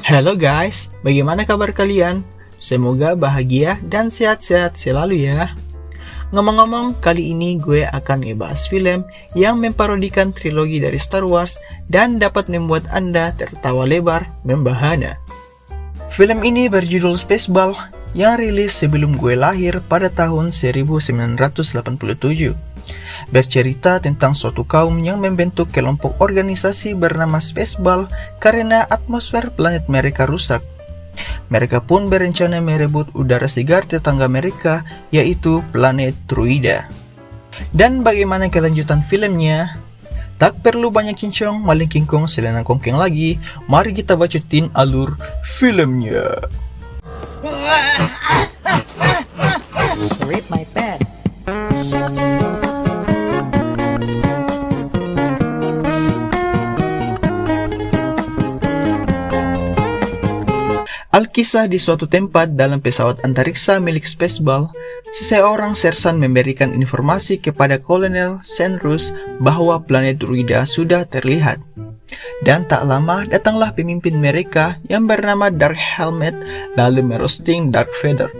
Halo guys, bagaimana kabar kalian? Semoga bahagia dan sehat-sehat selalu ya. Ngomong-ngomong, kali ini gue akan ngebahas film yang memparodikan trilogi dari Star Wars dan dapat membuat Anda tertawa lebar membahana. Film ini berjudul Spaceball yang rilis sebelum gue lahir pada tahun 1987. Bercerita tentang suatu kaum yang membentuk kelompok organisasi bernama Spaceball karena atmosfer planet mereka rusak. Mereka pun berencana merebut udara segar tetangga mereka, yaitu planet Druida. Dan bagaimana kelanjutan filmnya? Tak perlu banyak cincong, maling kingkong, selena kongkeng lagi. Mari kita bacotin alur filmnya. Rip my bed. Alkisah di suatu tempat dalam pesawat antariksa milik Spaceball, seseorang sersan memberikan informasi kepada Kolonel Senrus bahwa planet Druida sudah terlihat. Dan tak lama datanglah pemimpin mereka yang bernama Dark Helmet lalu merosting Dark Vader.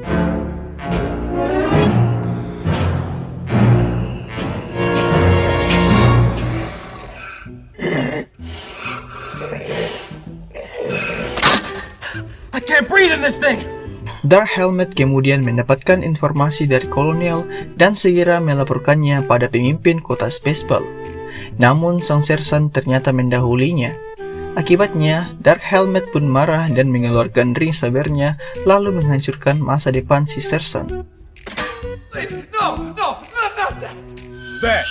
I can't breathe in this thing! Dark Helmet kemudian mendapatkan informasi dari kolonel dan segera melaporkannya pada pemimpin kota Spaceball. Namun sang sersan ternyata mendahulinya. Akibatnya, Dark Helmet pun marah dan mengeluarkan ring sabernya lalu menghancurkan masa depan si sersan. No, not that! There!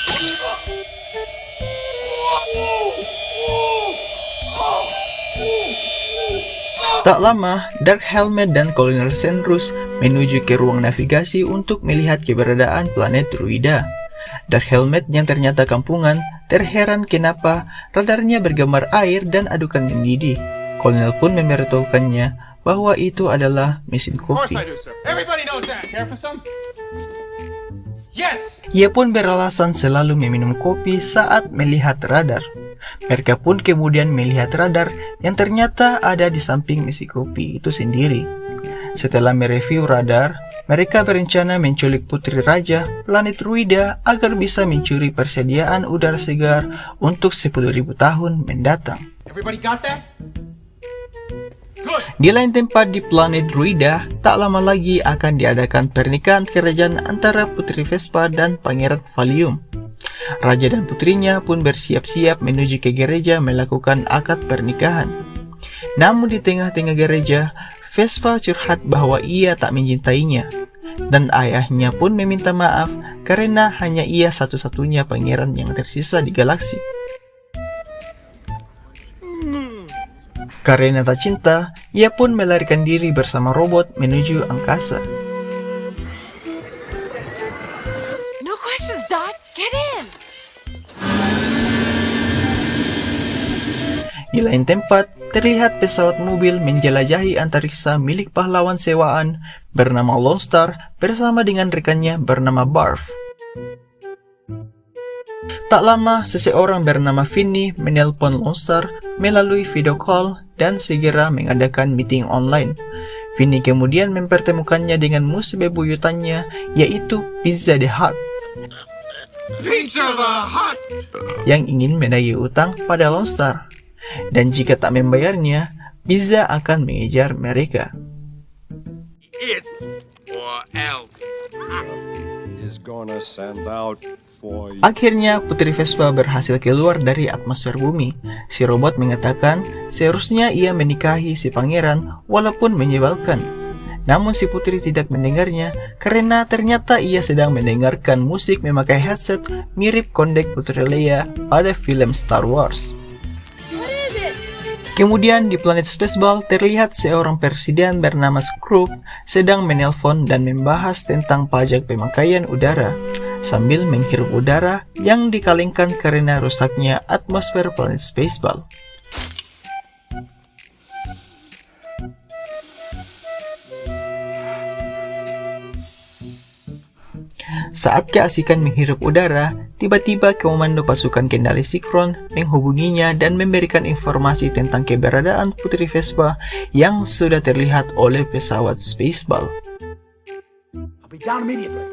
Tak lama, Dark Helmet dan Kolonel Senrus menuju ke ruang navigasi untuk melihat keberadaan planet Druida. Dark Helmet yang ternyata kampungan terheran kenapa radarnya bergambar air dan adukan mendidih. Kolonel pun memberitahukannya bahwa itu adalah mesin kopi. Yes! Ia pun beralasan selalu meminum kopi saat melihat radar. Mereka pun kemudian melihat radar yang ternyata ada di samping mesin kopi itu sendiri. Setelah mereview radar, mereka berencana menculik Putri Raja planet Druida agar bisa mencuri persediaan udara segar untuk 10.000 tahun mendatang. Everybody got that? Good! Di lain tempat di planet Druida, tak lama lagi akan diadakan pernikahan kerajaan antara Putri Vespa dan Pangeran Valium. Raja dan putrinya pun bersiap-siap menuju ke gereja melakukan akad pernikahan. Namun di tengah-tengah gereja, Vespa curhat bahwa ia tak mencintainya. Dan ayahnya pun meminta maaf karena hanya ia satu-satunya pangeran yang tersisa di galaksi. Karena tak cinta, ia pun melarikan diri bersama robot menuju angkasa. No questions, Dot. Get in. Di lain tempat, terlihat pesawat mobil menjelajahi antariksa milik pahlawan sewaan bernama Lone Star bersama dengan rekannya bernama Barf. Tak lama, seseorang bernama Vinny menelpon Lone Star melalui video call dan segera mengadakan meeting online. Vinny kemudian mempertemukannya dengan musuh bebuyutannya, yaitu Pizza the Hut, Pizza the Hut! yang ingin menagih utang pada Lone Star. Dan jika tak membayarnya, Pizza akan mengejar mereka. It or else. Is gonna send out for you. Akhirnya, Putri Vespa berhasil keluar dari atmosfer bumi. Si robot mengatakan seharusnya ia menikahi si pangeran walaupun menyebalkan. Namun si putri tidak mendengarnya karena ternyata ia sedang mendengarkan musik memakai headset mirip kondek Putri Leia pada film Star Wars. Kemudian di planet Spaceball terlihat seorang presiden bernama Scrooge sedang menelpon dan membahas tentang pajak pemakaian udara sambil menghirup udara yang dikalengkan karena rusaknya atmosfer planet Spaceball. Saat keasikan menghirup udara, tiba-tiba komando pasukan kendali Zikron menghubunginya dan memberikan informasi tentang keberadaan Putri Vespa yang sudah terlihat oleh pesawat Spaceball. I'll be down immediately.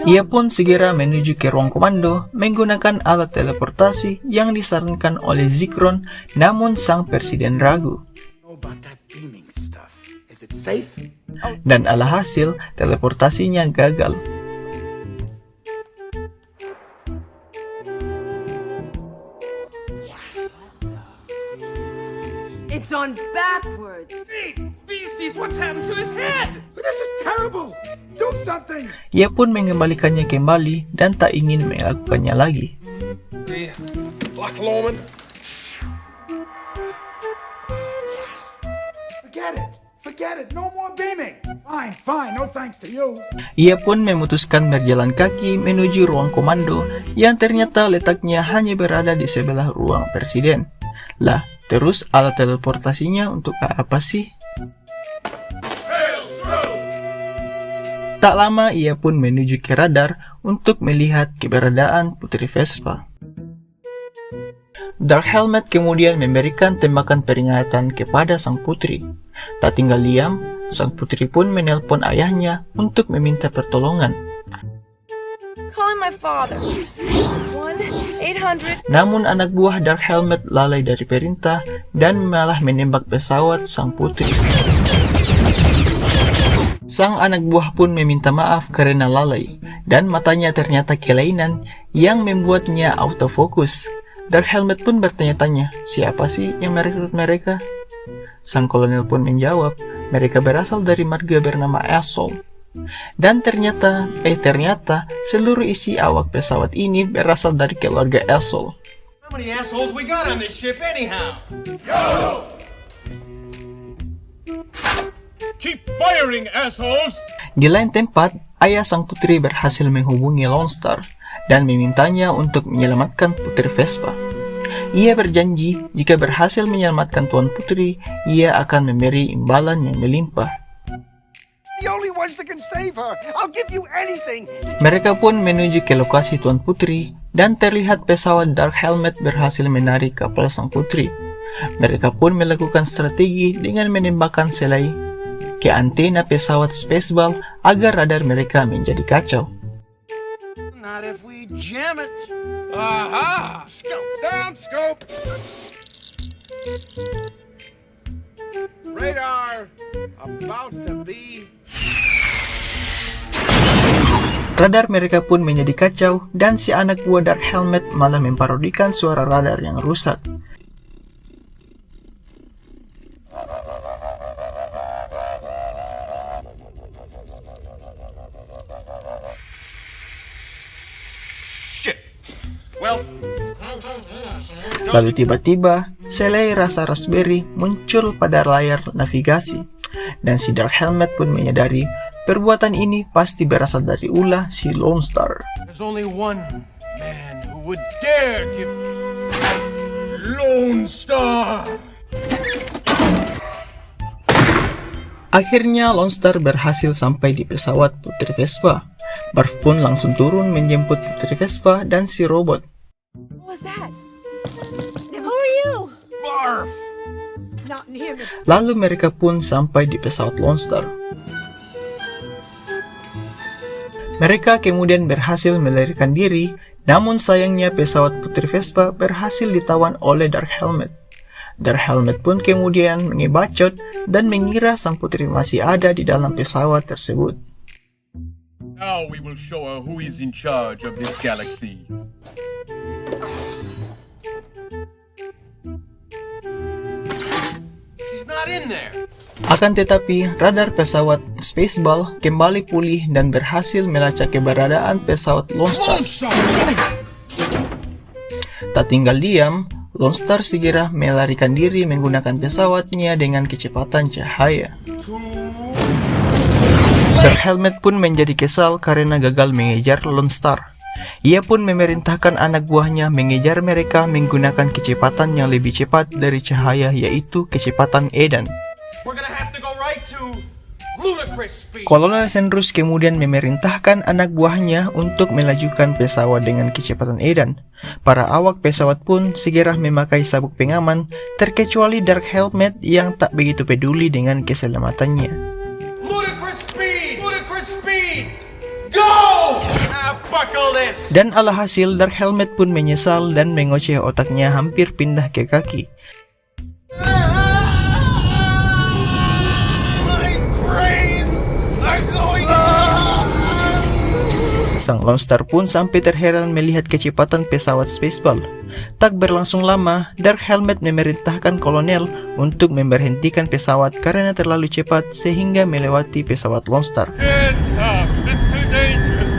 Ia pun segera menuju ke ruang komando menggunakan alat teleportasi yang disarankan oleh Zikron, namun sang presiden ragu. Know about that beaming stuff. Is it safe? Dan alhasil teleportasinya gagal. It's on backwards. Beasties, what's happened to his head? This is terrible. Do something. Ia pun mengembalikannya kembali dan tak ingin melakukannya lagi. Loch Lomond. Forget it. No more beaming. Fine. No thanks to you. Ia pun memutuskan berjalan kaki menuju ruang komando yang ternyata letaknya hanya berada di sebelah ruang presiden. Lah, terus alat teleportasinya untuk apa sih? Tak lama ia pun menuju ke radar untuk melihat keberadaan Putri Vespa. Dark Helmet kemudian memberikan tembakan peringatan kepada sang putri. Tak tinggal diam, sang putri pun menelpon ayahnya untuk meminta pertolongan. Calling my father. 1-800. Namun anak buah Dark Helmet lalai dari perintah dan malah menembak pesawat sang putri. Sang anak buah pun meminta maaf karena lalai, dan matanya ternyata kelainan yang membuatnya autofokus. Dark Helmet pun bertanya-tanya, siapa sih yang merekrut mereka? Sang kolonel pun menjawab, mereka berasal dari marga bernama Asshole. Dan ternyata seluruh isi awak pesawat ini berasal dari keluarga Asshole. How many assholes we got on this ship anyhow? Keep firing, assholes! Di lain tempat, ayah sang putri berhasil menghubungi Lone Star dan memintanya untuk menyelamatkan Putri Vespa. Ia berjanji jika berhasil menyelamatkan Tuan Putri, ia akan memberi imbalan yang melimpah. The only ones that can save her. I'll give you anything. Mereka pun menuju ke lokasi Tuan Putri dan terlihat pesawat Dark Helmet berhasil menarik kapal sang putri. Mereka pun melakukan strategi dengan menembakkan selai ke antena pesawat Spaceball agar radar mereka menjadi kacau. Not if we jam it. Aha! Scope down, scope! Radar about to be... Radar mereka pun menjadi kacau dan si anak buah Dark Helmet malah memparodikan suara radar yang rusak. Lalu tiba-tiba, selai rasa raspberry muncul pada layar navigasi, dan si Dark Helmet pun menyadari perbuatan ini pasti berasal dari ulah si Lone Star. There's only one man who would dare give Lone Star. Akhirnya Lone Star berhasil sampai di pesawat Putri Vespa. Barf pun langsung turun menjemput Putri Vespa dan si robot. What was that? Who are you? Barf! Not him. Lalu mereka pun sampai di pesawat Lone Star. Mereka kemudian berhasil melarikan diri, namun sayangnya pesawat Putri Vespa berhasil ditawan oleh Dark Helmet. Dark Helmet pun kemudian mengebacot dan mengira sang putri masih ada di dalam pesawat tersebut. Now we will show her who is in charge of this galaxy. She's not in there. Akan tetapi, radar pesawat Spaceball kembali pulih dan berhasil melacak keberadaan pesawat Lone Star. Tak tinggal diam, Lone Star segera melarikan diri menggunakan pesawatnya dengan kecepatan cahaya. Dark Helmet pun menjadi kesal karena gagal mengejar Lone Star. Ia pun memerintahkan anak buahnya mengejar mereka menggunakan kecepatan yang lebih cepat dari cahaya, yaitu kecepatan edan. We're gonna have to go right to Kolonel Senrus kemudian memerintahkan anak buahnya untuk melajukan pesawat dengan kecepatan edan. Para awak pesawat pun segera memakai sabuk pengaman, terkecuali Dark Helmet yang tak begitu peduli dengan keselamatannya. Ludicrous speed! Go! Buckle this! Dan alhasil Dark Helmet pun menyesal dan mengoceh otaknya hampir pindah ke kaki. Sang Lone Star pun sampai terheran melihat kecepatan pesawat Spaceball. Tak berlangsung lama, Dark Helmet memerintahkan kolonel untuk memberhentikan pesawat karena terlalu cepat sehingga melewati pesawat Lone Star. Hands up! It's too dangerous!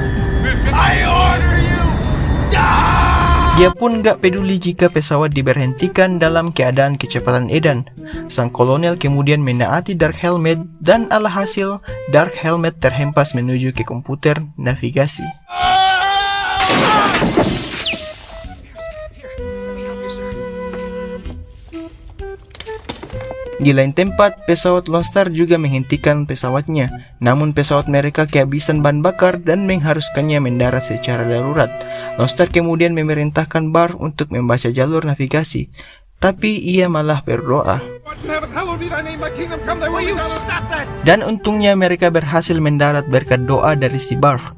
I order you! Stop! Dia pun gak peduli jika pesawat diberhentikan dalam keadaan kecepatan edan. Sang kolonel kemudian menaati Dark Helmet dan alhasil Dark Helmet terhempas menuju ke komputer navigasi. Di lain tempat, pesawat Lone Star juga menghentikan pesawatnya. Namun pesawat mereka kehabisan bahan bakar dan mengharuskannya mendarat secara darurat. Lone Star kemudian memerintahkan Barf untuk membaca jalur navigasi. Tapi ia malah berdoa. Dan untungnya mereka berhasil mendarat berkat doa dari si Barf.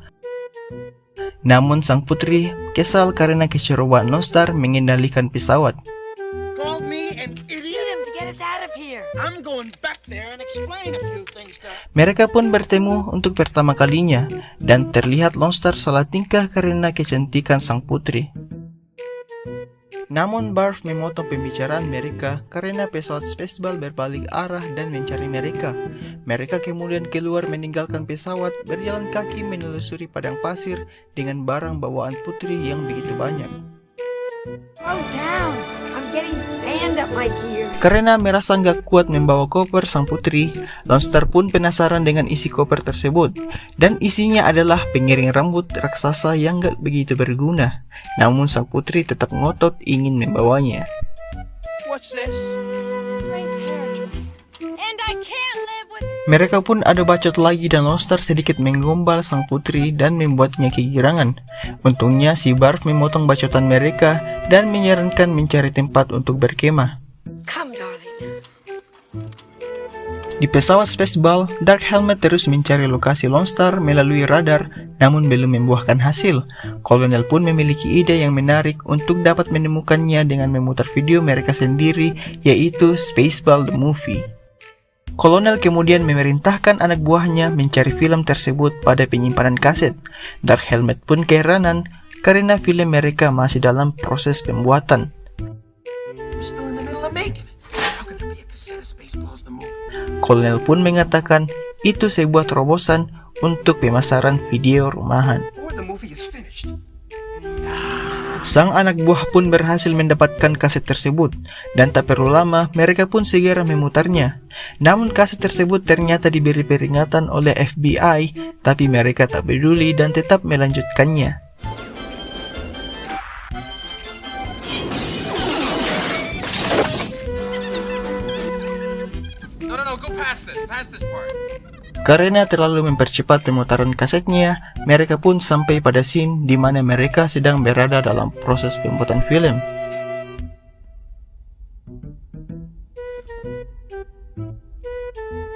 Namun sang putri kesal karena kecerobohan Lone Star mengendalikan pesawat. Called me an idiot? Get him to get us out of here. I'm going back there and explain a few things to... Mereka pun bertemu untuk pertama kalinya, dan terlihat Lone Star salah tingkah karena kecantikan sang putri. Namun Barf memotong pembicaraan mereka karena pesawat Spaceball berbalik arah dan mencari mereka. Mereka kemudian keluar meninggalkan pesawat, berjalan kaki menelusuri padang pasir dengan barang bawaan putri yang begitu banyak. Slow down. I'm getting sand up my gear. Karena merasa nggak kuat membawa koper sang putri, Lone Star pun penasaran dengan isi koper tersebut. Dan isinya adalah pengiring rambut raksasa yang nggak begitu berguna. Namun sang putri tetap ngotot ingin membawanya. What's this? Strange hair. And I can't live with... Mereka pun ada bacot lagi dan Lone Star sedikit menggombal sang putri dan membuatnya kegirangan. Untungnya si Barf memotong bacotan mereka dan menyarankan mencari tempat untuk berkemah. Come, darling. Di pesawat Spaceball, Dark Helmet terus mencari lokasi Lone Star melalui radar, namun belum membuahkan hasil. Kolonel pun memiliki ide yang menarik untuk dapat menemukannya dengan memutar video mereka sendiri, yaitu Spaceball the Movie. Kolonel kemudian memerintahkan anak buahnya mencari film tersebut pada penyimpanan kaset. Dark Helmet pun keheranan karena film mereka masih dalam proses pembuatan. We're still in the middle of making it. How could there be a cassette of Spaceballs the movie? Kolonel pun mengatakan itu sebuah terobosan untuk pemasaran video rumahan. Before the movie is finished. Sang anak buah pun berhasil mendapatkan kaset tersebut, dan tak perlu lama mereka pun segera memutarnya. Namun kaset tersebut ternyata diberi peringatan oleh FBI, tapi mereka tak peduli dan tetap melanjutkannya. No, go past this part. Karena terlalu mempercepat pemutaran kasetnya, mereka pun sampai pada scene di mana mereka sedang berada dalam proses pembuatan film.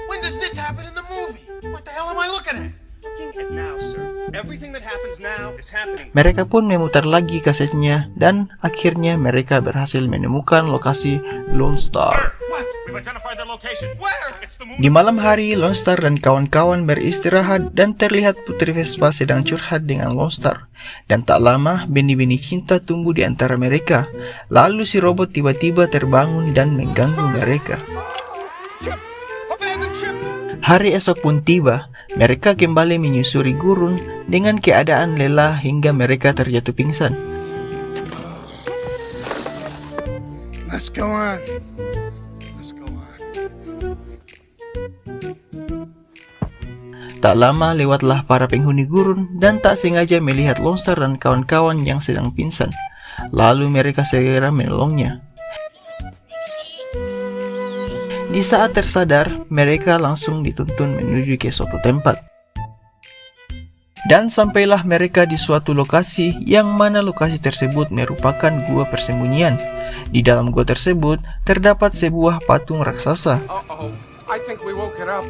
When does this happen in the movie? What the hell am I looking at? Looking at now, sir. Everything that happens now is happening. Mereka pun memutar lagi kasetnya dan akhirnya mereka berhasil menemukan lokasi Lone Star. What? We've identified their location. Where? It's the Di malam hari, Lone Star dan kawan-kawan beristirahat dan terlihat Putri Vespa sedang curhat dengan Lone Star. Dan tak lama, benih-benih cinta tumbuh di antara mereka. Lalu si robot tiba-tiba terbangun dan mengganggu mereka. Ship! Abandoned ship! Hari esok pun tiba, mereka kembali menyusuri gurun dengan keadaan lelah hingga mereka terjatuh pingsan. Let's go on. Let's go on. Tak lama lewatlah para penghuni gurun dan tak sengaja melihat Lone Star dan kawan-kawan yang sedang pingsan. Lalu mereka segera menolongnya. Di saat tersadar, mereka langsung dituntun menuju ke suatu tempat. Dan sampailah mereka di suatu lokasi yang mana lokasi tersebut merupakan gua persembunyian. Di dalam gua tersebut terdapat sebuah patung raksasa. Uh-oh. I think we woke it up.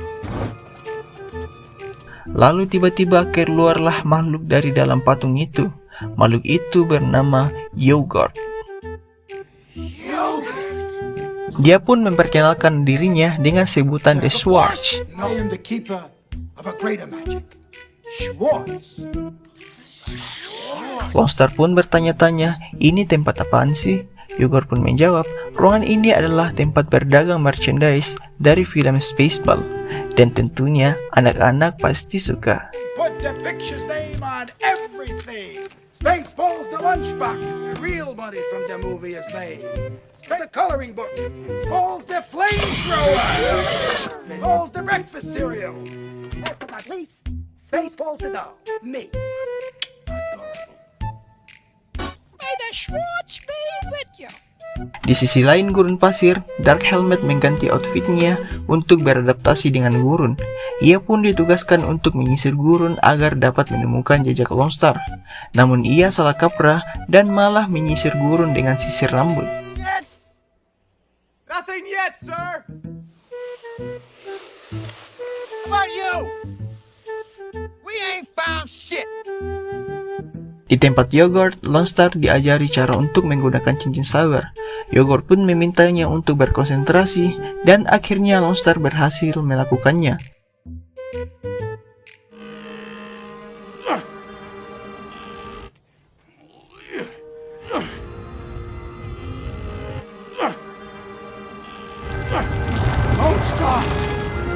Lalu tiba-tiba keluarlah makhluk dari dalam patung itu. Makhluk itu bernama Yogurt. Dia pun memperkenalkan dirinya dengan sebutan The Schwartz. I am the keeper of a greater magic. Schwartz. Longstar pun bertanya-tanya, ini tempat apaan sih? Yogurt pun menjawab, ruangan ini adalah tempat berdagang merchandise dari film Spaceball. Dan tentunya anak-anak pasti suka. Put the picture's name on everything. Spaceballs the lunchbox. Real money from the movie is made. The coloring book. Spaceballs the flamethrower. Spaceballs the breakfast cereal. Last but not least, Spaceballs the doll. Me. Adorable. May the Schwartz be with you. Di sisi lain gurun pasir, Dark Helmet mengganti outfitnya untuk beradaptasi dengan gurun. Ia pun ditugaskan untuk menyisir gurun agar dapat menemukan jejak Longstar. Namun ia salah kaprah dan malah menyisir gurun dengan sisir rambut. Nothing yet, sir. How about you? We ain't found shit. Di tempat Yogurt, Longstar diajari cara untuk menggunakan cincin sabar. Yogurt pun memintanya untuk berkonsentrasi dan akhirnya Longstar berhasil melakukannya. Longstar,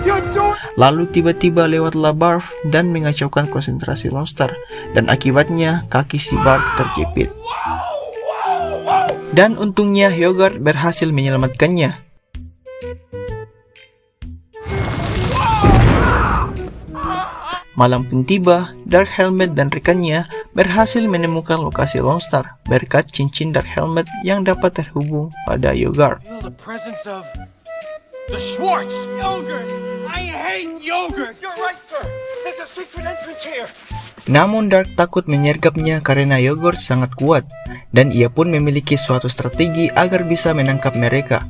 you don't. Lalu tiba-tiba lewatlah Barf dan mengacaukan konsentrasi Longstar, dan akibatnya kaki si Barf terjepit. Dan untungnya Yogurt berhasil menyelamatkannya. Malam pun tiba, Dark Helmet dan rekannya berhasil menemukan lokasi Longstar berkat cincin Dark Helmet yang dapat terhubung pada Yogurt. Feel the presence of the Schwartz. Yogurt. I hate yogurt. You're right, sir. There's a secret entrance here. Namun Dark takut menyergapnya karena Yogurt sangat kuat, dan ia pun memiliki suatu strategi agar bisa menangkap mereka.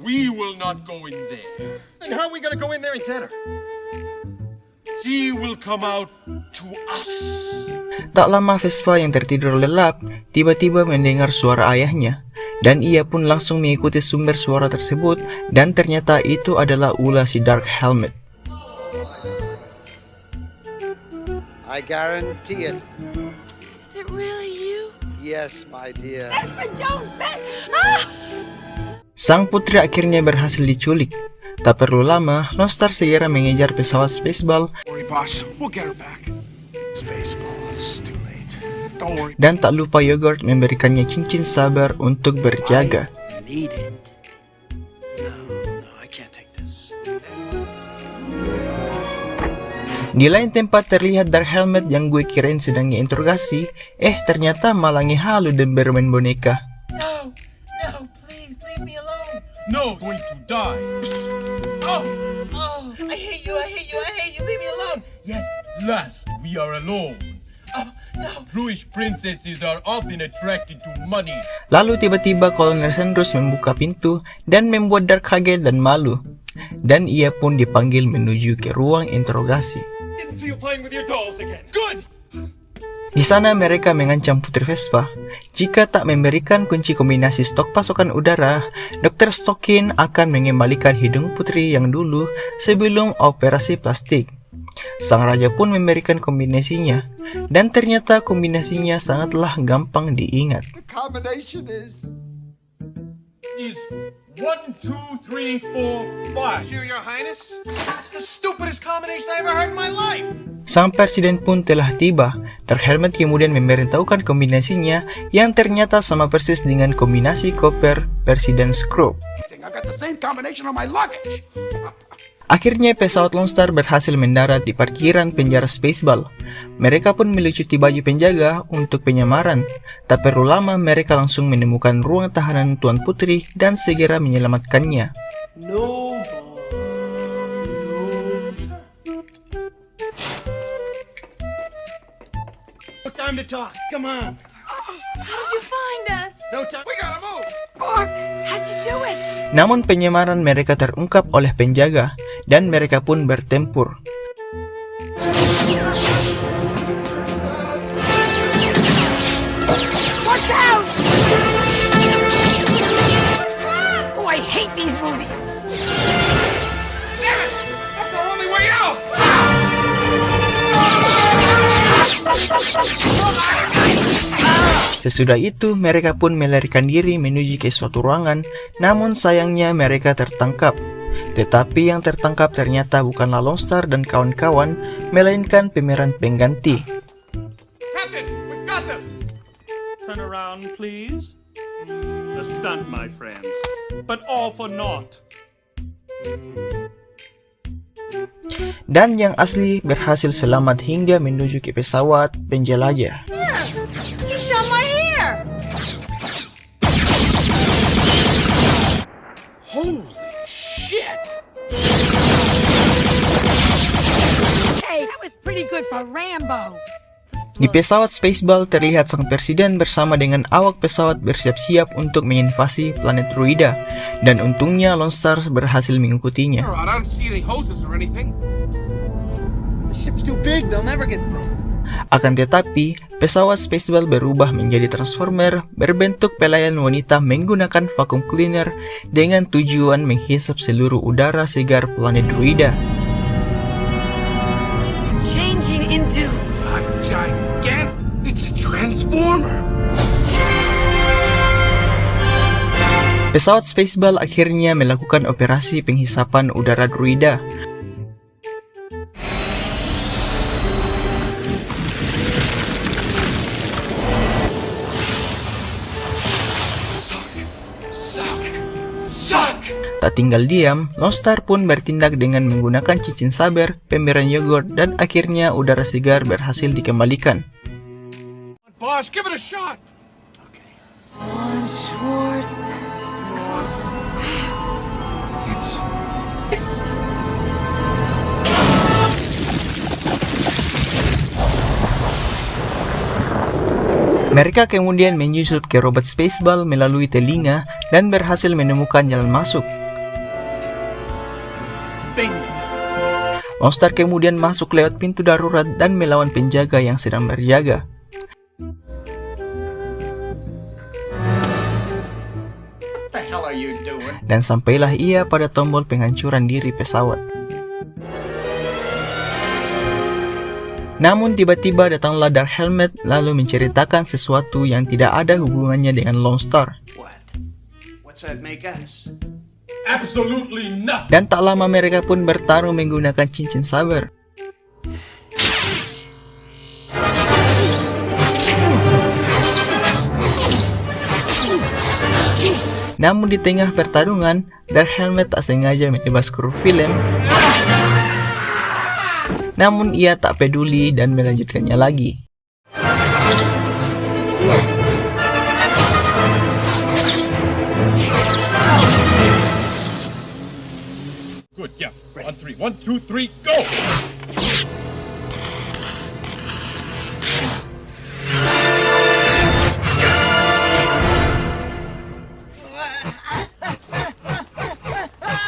We will not go in there. Then how are we gonna go in there and get her? He will come out to us. Tak lama Vespa yang tertidur lelap tiba-tiba mendengar suara ayahnya, dan ia pun langsung mengikuti sumber suara tersebut, dan ternyata itu adalah ulah si Dark Helmet. I guarantee it. Is it really you? Yes, my dear. Vespa, don't bet! Ah! Sang putri akhirnya berhasil diculik. Tak perlu lama, Longstar segera mengejar pesawat Spaceball Don't worry, boss. We'll get her back. Spaceballs, too late. Don't worry. dan tak lupa Yogurt memberikannya cincin sabar untuk berjaga. Need it. No, I can't take this. Di lain tempat terlihat Dark Helmet yang gue kirain sedang interogasi, ternyata malah ngehalu dan bermain boneka. No, no, please leave me alone. No, going to die. Oh, I hate you, I hate you, I hate you. Leave me alone. Yet last we are alone. Oh, no. Bluish princesses are often attracted to money. Lalu tiba-tiba Kolonel Sanders membuka pintu dan membuat Dark kaget dan malu. Dan ia pun dipanggil menuju ke ruang interogasi. Didn't see you playing with your dolls again. Good! Di sana mereka mengancam Putri Vespa. Jika tak memberikan kunci kombinasi stok pasokan udara, Dr. Stockin akan mengembalikan hidung putri yang dulu sebelum operasi plastik. Sang raja pun memberikan kombinasinya, dan ternyata kombinasinya sangatlah gampang diingat. The combination is... Is 1, 2, 3, 4, 5. Your Highness? It's the stupidest combination I ever heard in my life. Sang presiden pun telah tiba. Dark Helmet kemudian memberitahukan kombinasinya yang ternyata sama persis dengan kombinasi koper Presiden Scrooge. I got the same combination on my luggage. Akhirnya pesawat Longstar berhasil mendarat di parkiran penjara Spaceball. Mereka pun melucuti baju penjaga untuk penyamaran. Tak perlu lama mereka langsung menemukan ruang tahanan Tuan Putri dan segera menyelamatkannya. No, Bob. No, sir. No time to talk. Come on. How did you find us? No time. We gotta move. Bark, how'd you do it? Namun penyamaran mereka terungkap oleh penjaga dan mereka pun bertempur. Watch out! Oh, I hate these movies. Damn it! That's our only way out! Sesudah itu, mereka pun melarikan diri menuju ke suatu ruangan, namun sayangnya mereka tertangkap. Tetapi yang tertangkap ternyata bukanlah Longstar dan kawan-kawan, melainkan pemeran pengganti. Captain, we've got them! Turn around, please. A stunt, my friends. But all for naught. Dan yang asli berhasil selamat hingga menuju ke pesawat penjelajah. You shot my hair! Holy shit! Hey, that was pretty good for Rambo. Di pesawat Spaceball terlihat sang presiden bersama dengan awak pesawat bersiap-siap untuk menginvasi planet Ruida, dan untungnya Longstar berhasil mengikutinya. I don't see any hoses or anything. The ship's too big. They'll never get through. Akan tetapi, pesawat Spaceball berubah menjadi transformer berbentuk pelayan wanita menggunakan vacuum cleaner dengan tujuan menghisap seluruh udara segar planet Ruida. Changing into... A gigantic... It's a transformer! Pesawat Spaceball akhirnya melakukan operasi penghisapan udara Ruida. Tak tinggal diam, Longstar pun bertindak dengan menggunakan cincin saber, pemberan yogurt, dan akhirnya udara segar berhasil dikembalikan. Boss, give it a shot! On short... Mereka kemudian menyusup ke robot Spaceball melalui telinga dan berhasil menemukan jalan masuk. Longstar kemudian masuk lewat pintu darurat dan melawan penjaga yang sedang berjaga. What the hell are you doing? Dan sampailah ia pada tombol penghancuran diri pesawat. Namun tiba-tiba datanglah Dark Helmet lalu menceritakan sesuatu yang tidak ada hubungannya dengan Longstar. What? What's that make us? Absolutely nothing. Dan tak lama mereka pun bertarung menggunakan cincin saber. Namun di tengah pertarungan, Dark Helmet tak sengaja menebas kru film. Namun ia tak peduli dan melanjutkannya lagi. Good, yeah. On three. 1, 2, 3, go!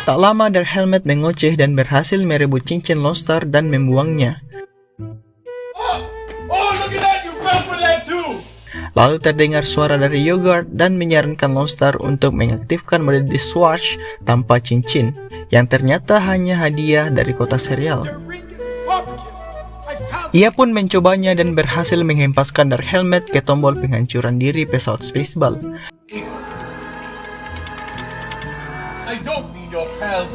Tak lama Dark Helmet mengoceh dan berhasil merebut cincin Longstar dan membuangnya. Oh, look at that! You fell for that too! Lalu terdengar suara dari Yogurt dan menyarankan Longstar untuk mengaktifkan mode dishwash tanpa cincin, yang ternyata hanya hadiah dari kotak serial. Ia pun mencobanya dan berhasil menghempaskan Dark Helmet ke tombol penghancuran diri pesawat Spaceball. I don't mean your pals.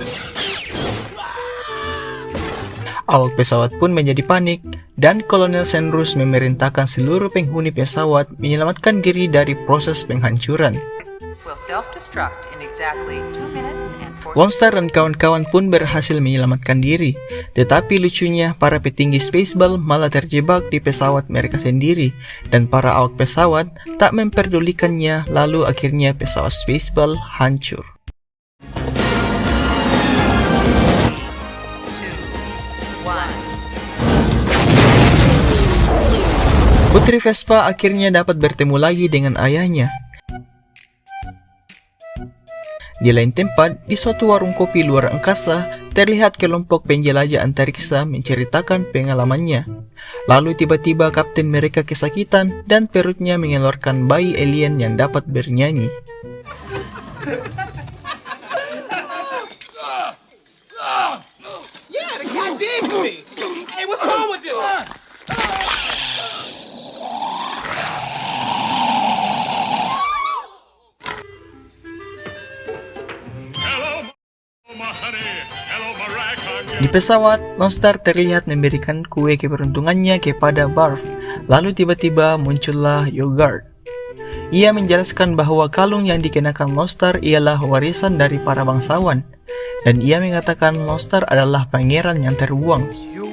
Awak pesawat pun menjadi panik dan Kolonel Senrus memerintahkan seluruh penghuni pesawat menyelamatkan diri dari proses penghancuran. Will self-destruct in exactly 2 minutes and 40 Longstar dan kawan-kawan pun berhasil menyelamatkan diri, tetapi lucunya para petinggi Spaceball malah terjebak di pesawat mereka sendiri dan para awak pesawat tak memperdulikannya, lalu akhirnya pesawat Spaceball hancur. Putri Vespa akhirnya dapat bertemu lagi dengan ayahnya. Di lain tempat, di suatu warung kopi luar angkasa, terlihat kelompok penjelajah antariksa menceritakan pengalamannya. Lalu tiba-tiba kapten mereka kesakitan dan perutnya mengeluarkan bayi alien yang dapat bernyanyi. Yeah, the cat digs me. Hey, what's wrong with you? Di pesawat, Lone Star terlihat memberikan kue keberuntungannya kepada Barf. Lalu tiba-tiba muncullah Yogurt. Ia menjelaskan bahwa kalung yang dikenakan Lone Star ialah warisan dari para bangsawan. Dan ia mengatakan Lone Star adalah pangeran yang terbuang. You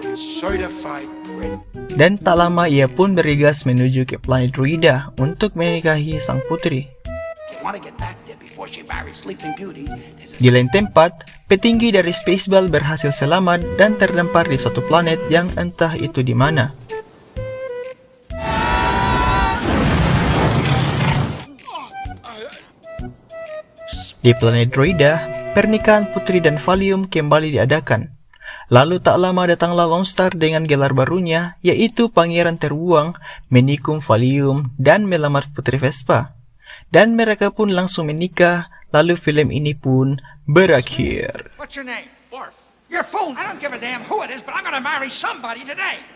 are a certified prince. Dan tak lama ia pun bergegas menuju ke planet Druida untuk menikahi sang putri. If you want to get back there before she marries Sleeping Beauty, there's a Di lain tempat, petinggi dari Spaceball berhasil selamat dan terdampar di suatu planet yang entah itu di mana. Di planet Druida, pernikahan Putri dan Valium kembali diadakan. Lalu tak lama datanglah Lone Star dengan gelar barunya, yaitu Pangeran Terbuang, menikung Valium dan melamar Putri Vespa. Dan mereka pun langsung menikah, lalu film ini pun berakhir. What's your name? Barf. You're a fool. I don't give a damn who it is, but I'm gonna marry somebody today.